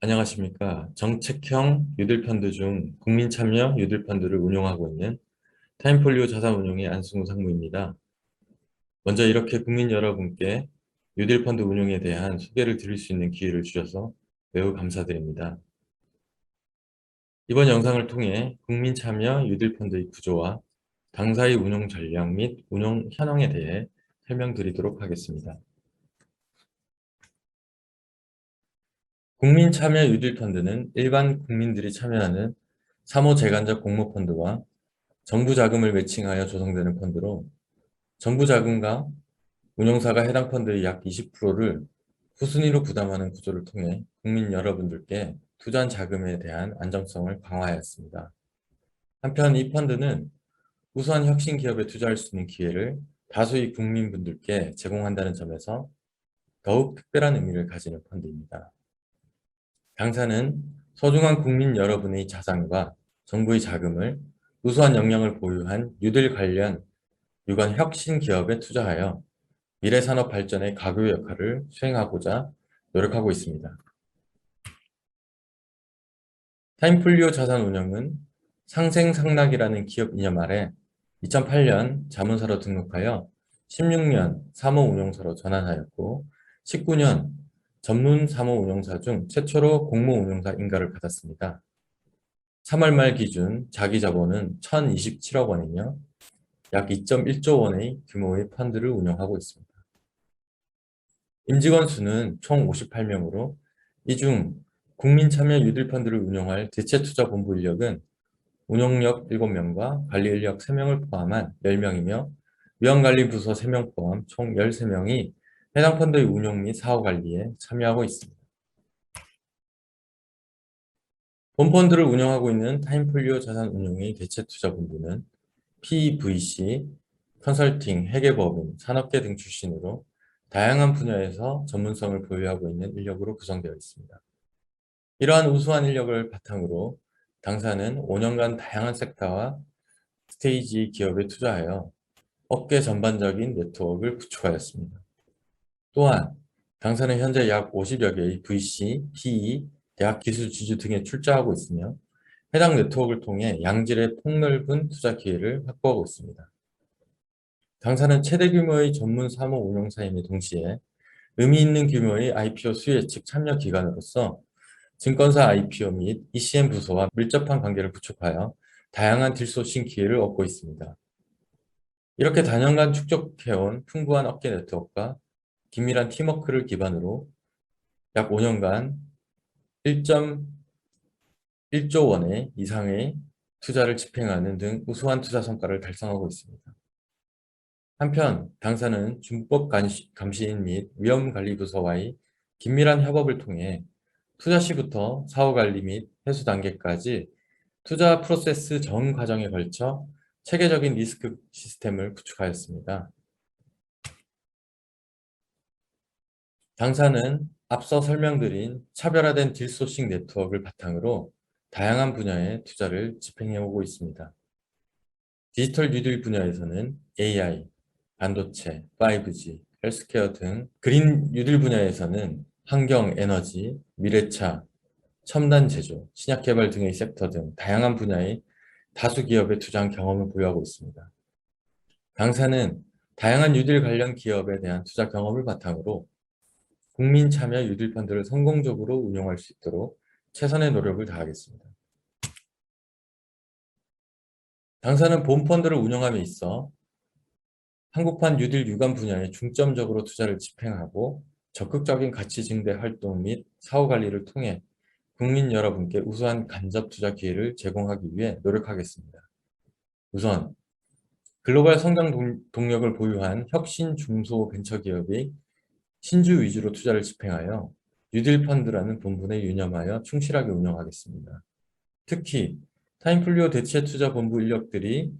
안녕하십니까. 정책형 유들펀드 중 국민참여 유들펀드를 운용하고 있는 타임폴리오 자산운용의 안승우 상무입니다. 먼저 이렇게 국민 여러분께 유들펀드 운용에 대한 소개를 드릴 수 있는 기회를 주셔서 매우 감사드립니다. 이번 영상을 통해 국민참여 유들펀드의 구조와 당사의 운용 전략 및 운용 현황에 대해 설명드리도록 하겠습니다. 국민참여 유들펀드는 일반 국민들이 참여하는 사모재간적 공모펀드와 정부 자금을 매칭하여 조성되는 펀드로 정부 자금과 운용사가 해당 펀드의 약 20%를 후순위로 부담하는 구조를 통해 국민 여러분들께 투자한 자금에 대한 안정성을 강화하였습니다. 한편 이 펀드는 우수한 혁신 기업에 투자할 수 있는 기회를 다수의 국민분들께 제공한다는 점에서 더욱 특별한 의미를 가지는 펀드입니다. 당사는 소중한 국민 여러분의 자산과 정부의 자금을 우수한 역량을 보유한 유들 관련 유관 혁신 기업에 투자하여 미래 산업 발전의 가교 역할을 수행하고자 노력하고 있습니다. 타임폴리오 자산운용은 상생상락이라는 기업 이념 아래 2008년 자문사로 등록하여 16년 사모운용사로 전환하였고 19년 전문 사모운용사 중 최초로 공모운용사 인가를 받았습니다. 3월 말 기준 자기자본은 1,027억 원이며 약 2.1조 원의 규모의 펀드를 운영하고 있습니다. 임직원 수는 총 58명으로 이 중 국민참여 유들펀드를 운영할 대체투자본부 인력은 운영력 7명과 관리 인력 3명을 포함한 10명이며 위원관리부서 3명 포함 총 13명이 해당 펀드의 운영 및 사후관리에 참여하고 있습니다. 본펀드를 운영하고 있는 타임폴리오 자산운용의 대체투자본부는 PVC, 컨설팅, 회계법인, 산업계 등 출신으로 다양한 분야에서 전문성을 보유하고 있는 인력으로 구성되어 있습니다. 이러한 우수한 인력을 바탕으로 당사는 5년간 다양한 섹터와 스테이지 기업에 투자하여 업계 전반적인 네트워크를 구축하였습니다. 또한 당사는 현재 약 50여 개의 VC, PE, 대학 기술 지주 등에 출자하고 있으며 해당 네트워크를 통해 양질의 폭넓은 투자 기회를 확보하고 있습니다. 당사는 최대 규모의 전문 사모 운용사임에 동시에 의미 있는 규모의 IPO 수혜측 참여 기관으로서 증권사 IPO 및 ECM 부서와 밀접한 관계를 구축하여 다양한 딜소싱 기회를 얻고 있습니다. 이렇게 다년간 축적해온 풍부한 업계 네트워크와 긴밀한 팀워크를 기반으로 약 5년간 1.1조 원의 이상의 투자를 집행하는 등 우수한 투자 성과를 달성하고 있습니다. 한편 당사는 준법 감시인 및 위험관리부서와의 긴밀한 협업을 통해 투자 시부터 사후관리 및 회수 단계까지 투자 프로세스 전 과정에 걸쳐 체계적인 리스크 시스템을 구축하였습니다. 당사는 앞서 설명드린 차별화된 딜소싱 네트워크를 바탕으로 다양한 분야의 투자를 집행해오고 있습니다. 디지털 뉴딜 분야에서는 AI, 반도체, 5G, 헬스케어 등 그린 뉴딜 분야에서는 환경, 에너지, 미래차, 첨단 제조, 신약 개발 등의 섹터 등 다양한 분야의 다수 기업에 투자한 경험을 보유하고 있습니다. 당사는 다양한 뉴딜 관련 기업에 대한 투자 경험을 바탕으로 국민 참여 뉴딜 펀드를 성공적으로 운용할 수 있도록 최선의 노력을 다하겠습니다. 당사는 본 펀드를 운영함에 있어 한국판 뉴딜 유관 분야에 중점적으로 투자를 집행하고 적극적인 가치 증대 활동 및 사후 관리를 통해 국민 여러분께 우수한 간접 투자 기회를 제공하기 위해 노력하겠습니다. 우선 글로벌 성장 동력을 보유한 혁신 중소벤처기업의 신주 위주로 투자를 집행하여 뉴딜 펀드라는 본분에 유념하여 충실하게 운영하겠습니다. 특히 타임플리오 대체투자본부 인력들이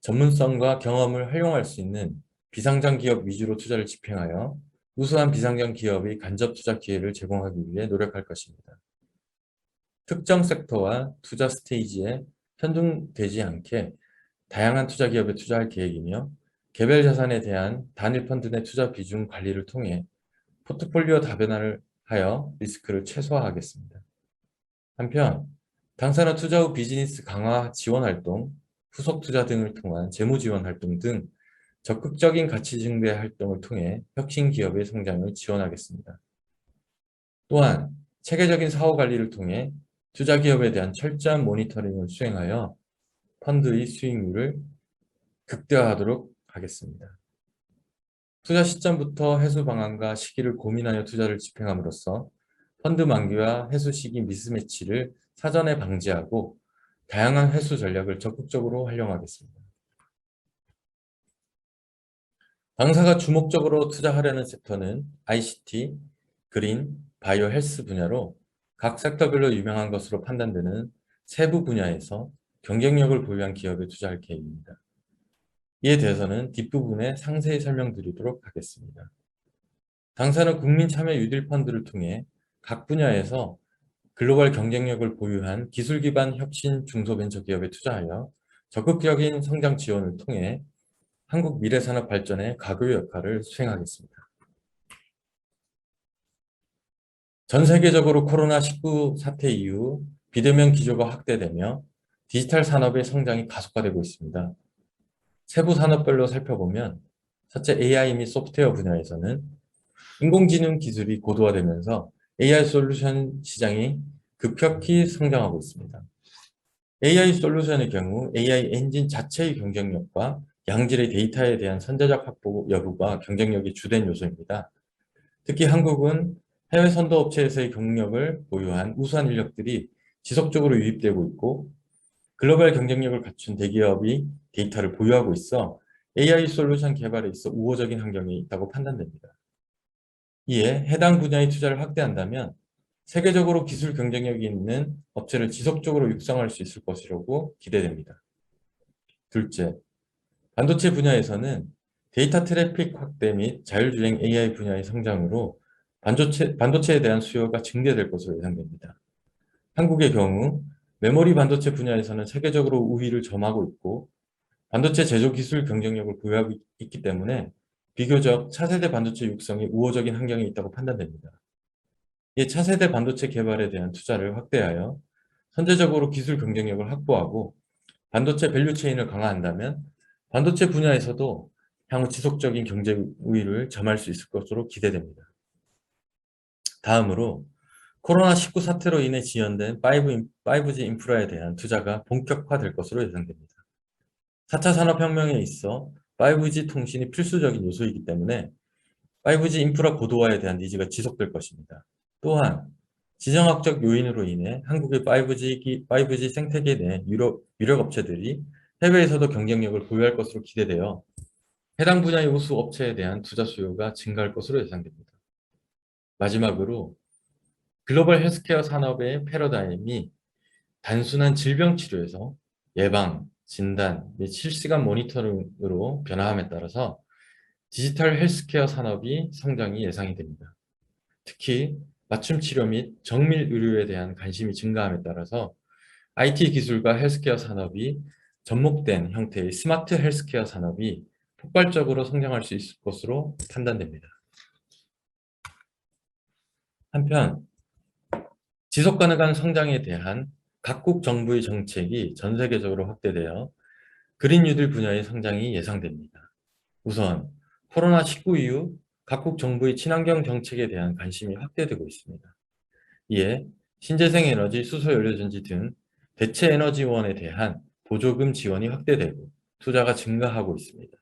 전문성과 경험을 활용할 수 있는 비상장 기업 위주로 투자를 집행하여 우수한 비상장 기업의 간접 투자 기회를 제공하기 위해 노력할 것입니다. 특정 섹터와 투자 스테이지에 편중되지 않게 다양한 투자 기업에 투자할 계획이며 개별 자산에 대한 단일 펀드 내 투자 비중 관리를 통해 포트폴리오 다변화를 하여 리스크를 최소화하겠습니다. 한편 당사는 투자 후 비즈니스 강화 지원 활동, 후속 투자 등을 통한 재무 지원 활동 등 적극적인 가치 증대 활동을 통해 혁신 기업의 성장을 지원하겠습니다. 또한 체계적인 사후 관리를 통해 투자 기업에 대한 철저한 모니터링을 수행하여 펀드의 수익률을 극대화하도록 하겠습니다. 투자 시점부터 회수 방안과 시기를 고민하여 투자를 집행함으로써 펀드 만기와 회수 시기 미스매치를 사전에 방지하고 다양한 회수 전략을 적극적으로 활용하겠습니다. 당사가 주목적으로 투자하려는 섹터는 ICT, 그린, 바이오 헬스 분야로 각 섹터별로 유명한 것으로 판단되는 세부 분야에서 경쟁력을 보유한 기업에 투자할 계획입니다. 이에 대해서는 뒷부분에 상세히 설명드리도록 하겠습니다. 당사는 국민참여 유딜펀드를 통해 각 분야에서 글로벌 경쟁력을 보유한 기술 기반 혁신 중소벤처기업에 투자하여 적극적인 성장 지원을 통해 한국 미래산업 발전의 가교 역할을 수행하겠습니다. 전 세계적으로 코로나19 사태 이후 비대면 기조가 확대되며 디지털 산업의 성장이 가속화되고 있습니다. 세부 산업별로 살펴보면 첫째 AI 및 소프트웨어 분야에서는 인공지능 기술이 고도화되면서 AI 솔루션 시장이 급격히 성장하고 있습니다. AI 솔루션의 경우 AI 엔진 자체의 경쟁력과 양질의 데이터에 대한 선제적 확보 여부가 경쟁력의 주된 요소입니다. 특히 한국은 해외 선도 업체에서의 경력을 보유한 우수한 인력들이 지속적으로 유입되고 있고 글로벌 경쟁력을 갖춘 대기업이 데이터를 보유하고 있어 AI 솔루션 개발에 있어 우호적인 환경이 있다고 판단됩니다. 이에 해당 분야의 투자를 확대한다면 세계적으로 기술 경쟁력이 있는 업체를 지속적으로 육성할 수 있을 것이라고 기대됩니다. 둘째, 반도체 분야에서는 데이터 트래픽 확대 및 자율주행 AI 분야의 성장으로 반도체에 대한 수요가 증대될 것으로 예상됩니다. 한국의 경우 메모리 반도체 분야에서는 세계적으로 우위를 점하고 있고 반도체 제조 기술 경쟁력을 보유하고 있기 때문에 비교적 차세대 반도체 육성이 우호적인 환경이 있다고 판단됩니다. 이 차세대 반도체 개발에 대한 투자를 확대하여 선제적으로 기술 경쟁력을 확보하고 반도체 밸류체인을 강화한다면 반도체 분야에서도 향후 지속적인 경제 우위를 점할 수 있을 것으로 기대됩니다. 다음으로 코로나19 사태로 인해 지연된 5G 인프라에 대한 투자가 본격화될 것으로 예상됩니다. 4차 산업혁명에 있어 5G 통신이 필수적인 요소이기 때문에 5G 인프라 고도화에 대한 니즈가 지속될 것입니다. 또한 지정학적 요인으로 인해 한국의 5G 생태계 내 유력 업체들이 해외에서도 경쟁력을 보유할 것으로 기대되어 해당 분야의 우수 업체에 대한 투자 수요가 증가할 것으로 예상됩니다. 마지막으로 글로벌 헬스케어 산업의 패러다임이 단순한 질병 치료에서 예방, 진단 및 실시간 모니터링으로 변화함에 따라서 디지털 헬스케어 산업이 성장이 예상이 됩니다. 특히 맞춤 치료 및 정밀 의료에 대한 관심이 증가함에 따라서 IT 기술과 헬스케어 산업이 접목된 형태의 스마트 헬스케어 산업이 폭발적으로 성장할 수 있을 것으로 판단됩니다. 한편 지속 가능한 성장에 대한 각국 정부의 정책이 전 세계적으로 확대되어 그린 뉴딜 분야의 성장이 예상됩니다. 우선 코로나19 이후 각국 정부의 친환경 정책에 대한 관심이 확대되고 있습니다. 이에 신재생 에너지, 수소연료전지 등 대체 에너지원에 대한 보조금 지원이 확대되고 투자가 증가하고 있습니다.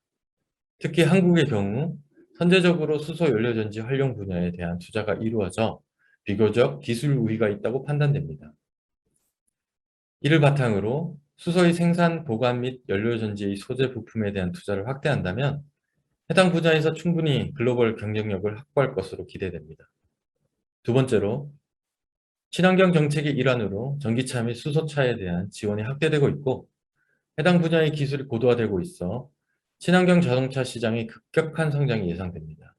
특히 한국의 경우 선제적으로 수소연료전지 활용 분야에 대한 투자가 이루어져 비교적 기술 우위가 있다고 판단됩니다. 이를 바탕으로 수소의 생산, 보관 및 연료전지의 소재 부품에 대한 투자를 확대한다면 해당 분야에서 충분히 글로벌 경쟁력을 확보할 것으로 기대됩니다. 두 번째로 친환경 정책의 일환으로 전기차 및 수소차에 대한 지원이 확대되고 있고 해당 분야의 기술이 고도화되고 있어 친환경 자동차 시장의 급격한 성장이 예상됩니다.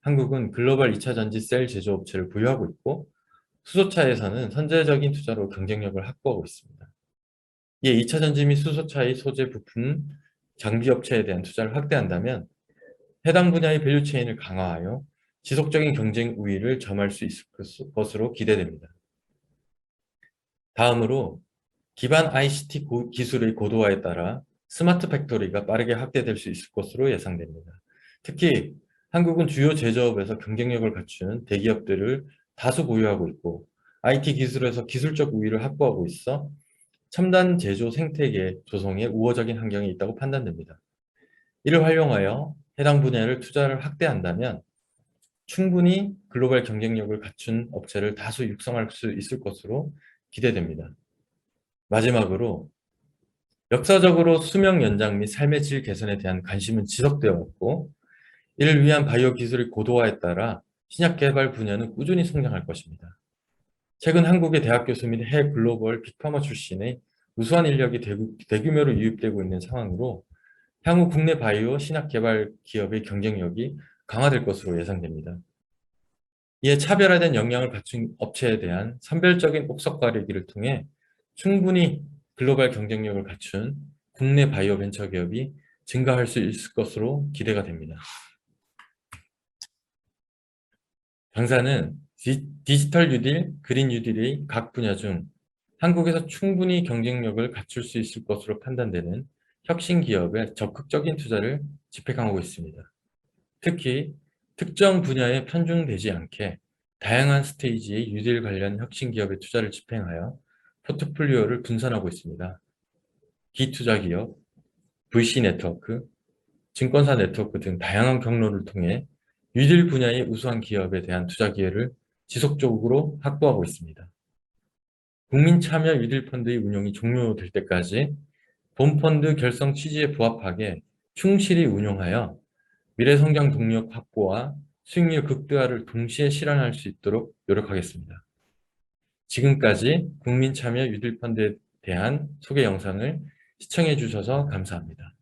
한국은 글로벌 2차 전지 셀 제조업체를 보유하고 있고 수소차에서는 선제적인 투자로 경쟁력을 확보하고 있습니다. 이에 2차 전지 및 수소차의 소재 부품 장비 업체에 대한 투자를 확대한다면 해당 분야의 밸류체인을 강화하여 지속적인 경쟁 우위를 점할 수 있을 것으로 기대됩니다. 다음으로 기반 ICT 기술의 고도화에 따라 스마트 팩토리가 빠르게 확대될 수 있을 것으로 예상됩니다. 특히 한국은 주요 제조업에서 경쟁력을 갖춘 대기업들을 다수 보유하고 있고 IT 기술에서 기술적 우위를 확보하고 있어 첨단 제조 생태계 조성에 우호적인 환경이 있다고 판단됩니다. 이를 활용하여 해당 분야를 투자를 확대한다면 충분히 글로벌 경쟁력을 갖춘 업체를 다수 육성할 수 있을 것으로 기대됩니다. 마지막으로 역사적으로 수명 연장 및 삶의 질 개선에 대한 관심은 지속되어 왔고 이를 위한 바이오 기술의 고도화에 따라 신약 개발 분야는 꾸준히 성장할 것입니다. 최근 한국의 대학 교수 및 해외 글로벌 빅파머 출신의 우수한 인력이 대규모로 유입되고 있는 상황으로 향후 국내 바이오 신약 개발 기업의 경쟁력이 강화될 것으로 예상됩니다. 이에 차별화된 역량을 갖춘 업체에 대한 선별적인 옥석 가리기를 통해 충분히 글로벌 경쟁력을 갖춘 국내 바이오 벤처 기업이 증가할 수 있을 것으로 기대가 됩니다. 당사는 디지털 뉴딜, 그린 뉴딜의 각 분야 중 한국에서 충분히 경쟁력을 갖출 수 있을 것으로 판단되는 혁신 기업에 적극적인 투자를 집행하고 있습니다. 특히 특정 분야에 편중되지 않게 다양한 스테이지의 뉴딜 관련 혁신 기업에 투자를 집행하여 포트폴리오를 분산하고 있습니다. 기투자 기업, VC 네트워크, 증권사 네트워크 등 다양한 경로를 통해 뉴딜 분야의 우수한 기업에 대한 투자 기회를 지속적으로 확보하고 있습니다. 국민 참여 뉴딜 펀드의 운용이 종료될 때까지 본펀드 결성 취지에 부합하게 충실히 운용하여 미래 성장 동력 확보와 수익률 극대화를 동시에 실현할 수 있도록 노력하겠습니다. 지금까지 국민 참여 뉴딜 펀드에 대한 소개 영상을 시청해 주셔서 감사합니다.